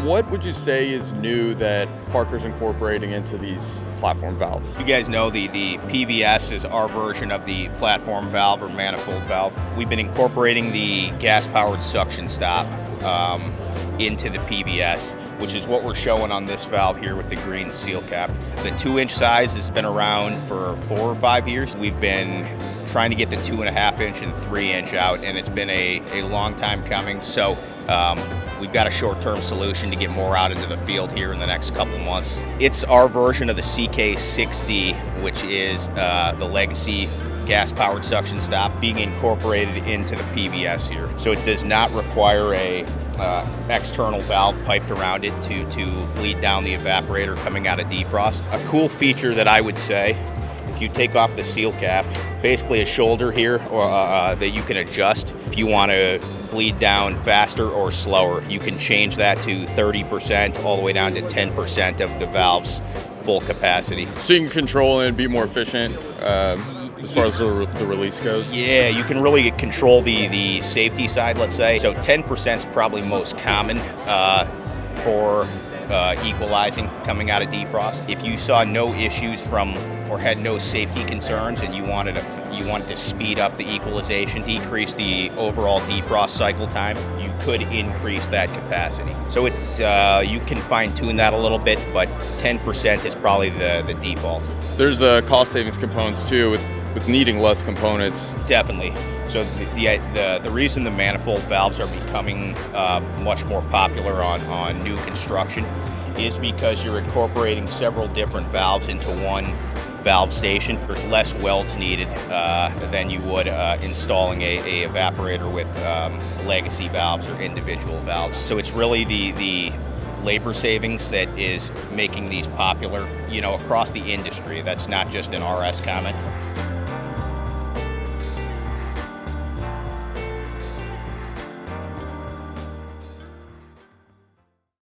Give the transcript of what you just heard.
what would you say is new that Parker's incorporating into these platform valves? You guys know the PVS is our version of the platform valve or manifold valve. We've been incorporating the gas-powered suction stop into the PVS, which is what we're showing on this valve here with the green seal cap. The 2-inch size has been around for 4 or 5 years. We've been trying to get the 2.5-inch and 3-inch out, and it's been a long time coming. So we've got a short-term solution to get more out into the field here in the next couple months. It's our version of the CK60, which is the legacy gas-powered suction stop being incorporated into the PVS here. So it does not require a external valve piped around it to bleed down the evaporator coming out of defrost. A cool feature that I would say, if you take off the seal cap, basically a shoulder here that you can adjust if you want to bleed down faster or slower. You can change that to 30% all the way down to 10% of the valve's full capacity. So you can control and be more efficient as far as the release goes? Yeah, you can really control the safety side, let's say. So 10% is probably most common for equalizing coming out of defrost. If you saw no issues or had no safety concerns and you wanted to speed up the equalization, decrease the overall defrost cycle time, you could increase that capacity. So it's you can fine-tune that a little bit, but 10% is probably the default. There's cost savings components too with needing less components. Definitely. So the reason the manifold valves are becoming much more popular on new construction is because you're incorporating several different valves into one valve station. There's less welds needed than you would installing a evaporator with legacy valves or individual valves. So it's really the labor savings that is making these popular, across the industry. That's not just an RS comment.